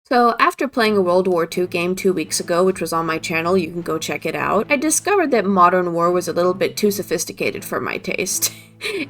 So, after playing a World War II game 2 weeks ago, which was on my channel, you can go check it out, I discovered that Modern War was a little bit too sophisticated for my taste.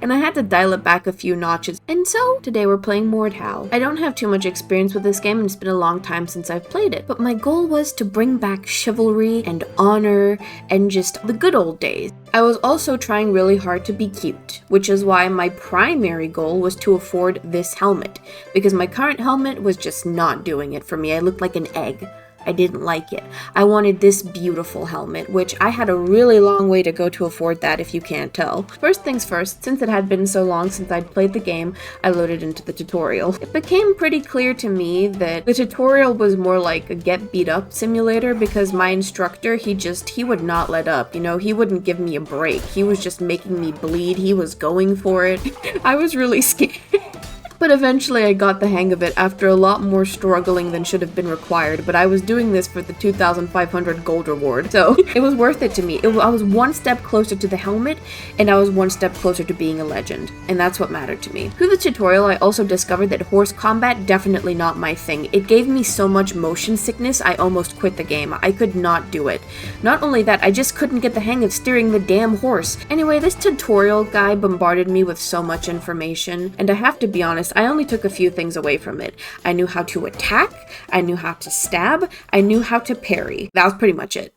And I had to dial it back a few notches. And so, today we're playing Mordhau. I don't have too much experience with this game, and it's been a long time since I've played it. But my goal was to bring back chivalry and honor and just the good old days. I was also trying really hard to be cute, which is why my primary goal was to afford this helmet, because my current helmet was just not doing it for me. I looked like an egg. I didn't like it. I wanted this beautiful helmet, which I had a really long way to go to afford that, if you can't tell. First things first, since it had been so long since I'd played the game, I loaded into the tutorial. It became pretty clear to me that the tutorial was more like a get beat up simulator, because my instructor, he would not let up. You know, he wouldn't give me a break. He was just making me bleed. He was going for it. I was really scared. But eventually I got the hang of it after a lot more struggling than should have been required, but I was doing this for the 2,500 gold reward, so it was worth it to me. I was one step closer to the helmet, and I was one step closer to being a legend, and that's what mattered to me. Through the tutorial, I also discovered that horse combat, definitely not my thing. It gave me so much motion sickness, I almost quit the game. I could not do it. Not only that, I just couldn't get the hang of steering the damn horse. Anyway, this tutorial guy bombarded me with so much information, and I have to be honest, I only took a few things away from it. I knew how to attack, I knew how to stab, I knew how to parry. That was pretty much it.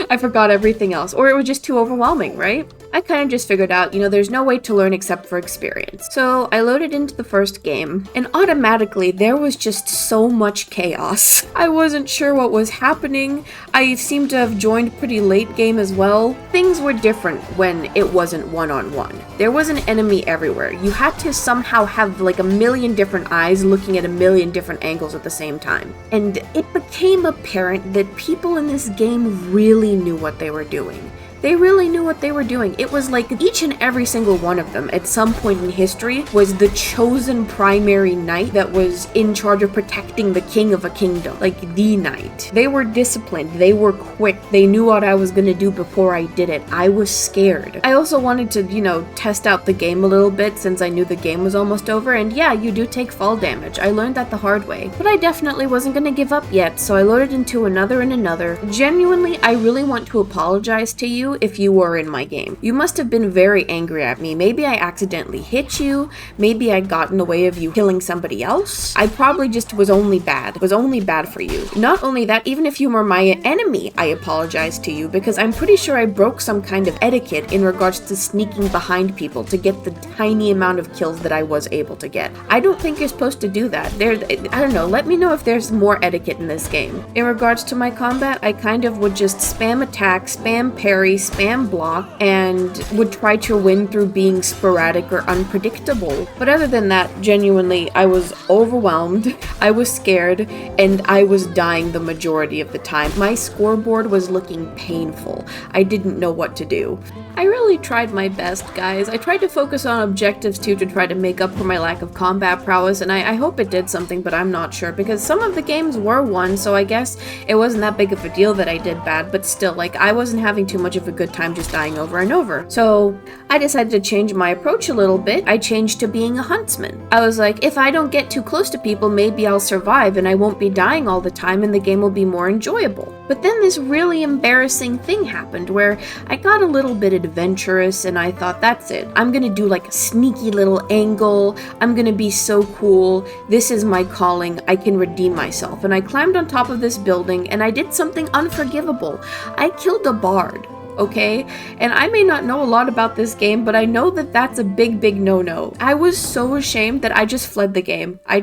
I forgot everything else, or it was just too overwhelming, right? I kind of just figured out, there's no way to learn except for experience. So I loaded into the first game, and automatically there was just so much chaos. I wasn't sure what was happening. I seemed to have joined pretty late game as well. Things were different when it wasn't one-on-one. There was an enemy everywhere. You had to somehow have like a million different eyes looking at a million different angles at the same time. And it became apparent that people in this game really knew what they were doing. They really knew what they were doing. It was like each and every single one of them at some point in history was the chosen primary knight that was in charge of protecting the king of a kingdom, like the knight. They were disciplined, they were quick, they knew what I was gonna do before I did it. I was scared. I also wanted to, test out the game a little bit since I knew the game was almost over, and yeah, you do take fall damage. I learned that the hard way. But I definitely wasn't gonna give up yet, so I loaded into another and another. Genuinely, I really want to apologize to you if you were in my game. You must have been very angry at me. Maybe I accidentally hit you. Maybe I got in the way of you killing somebody else. I probably just was only bad for you. Not only that, even if you were my enemy, I apologize to you, because I'm pretty sure I broke some kind of etiquette in regards to sneaking behind people to get the tiny amount of kills that I was able to get. I don't think you're supposed to do that. I don't know, let me know if there's more etiquette in this game. In regards to my combat, I kind of would just spam attack, spam parry, spam block, and would try to win through being sporadic or unpredictable. But other than that, genuinely, I was overwhelmed, I was scared, and I was dying the majority of the time. My scoreboard was looking painful. I didn't know what to do. I really tried my best, guys. I tried to focus on objectives too to try to make up for my lack of combat prowess, and I hope it did something, but I'm not sure, because some of the games were won, so I guess it wasn't that big of a deal that I did bad, but still, like, I wasn't having too much of a good time just dying over and over. So I decided to change my approach a little bit. I changed to being a huntsman. I was like, if I don't get too close to people, maybe I'll survive and I won't be dying all the time and the game will be more enjoyable. But then this really embarrassing thing happened where I got a little bit adventurous and I thought, that's it. I'm gonna do like a sneaky little angle. I'm gonna be so cool. This is my calling. I can redeem myself. And I climbed on top of this building and I did something unforgivable. I killed a bard. Okay? And I may not know a lot about this game, but I know that that's a big, big no-no. I was so ashamed that I just fled the game. I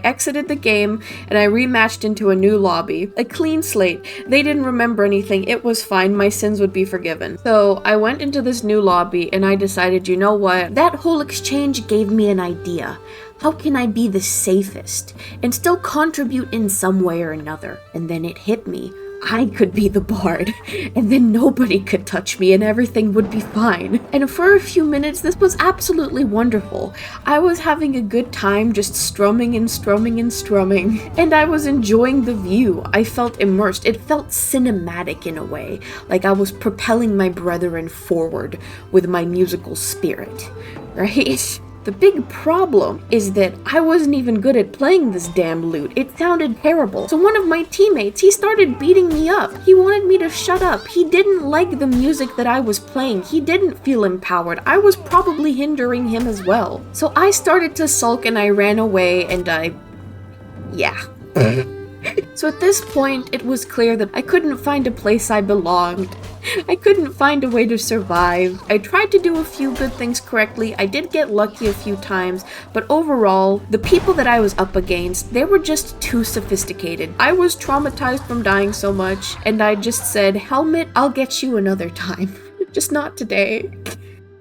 exited the game and I rematched into a new lobby. A clean slate. They didn't remember anything. It was fine. My sins would be forgiven. So I went into this new lobby and I decided, you know what? That whole exchange gave me an idea. How can I be the safest and still contribute in some way or another? And then it hit me. I could be the bard, and then nobody could touch me and everything would be fine. And for a few minutes, this was absolutely wonderful. I was having a good time just strumming and strumming and strumming, and I was enjoying the view. I felt immersed. It felt cinematic in a way, like I was propelling my brethren forward with my musical spirit, right? The big problem is that I wasn't even good at playing this damn lute. It sounded terrible. So one of my teammates, he started beating me up. He wanted me to shut up. He didn't like the music that I was playing. He didn't feel empowered. I was probably hindering him as well. So I started to sulk and I ran away and yeah. So at this point, it was clear that I couldn't find a place I belonged. I couldn't find a way to survive. I tried to do a few good things correctly. I did get lucky a few times, but overall, the people that I was up against, they were just too sophisticated. I was traumatized from dying so much, and I just said, "Helmet, I'll get you another time. Just not today."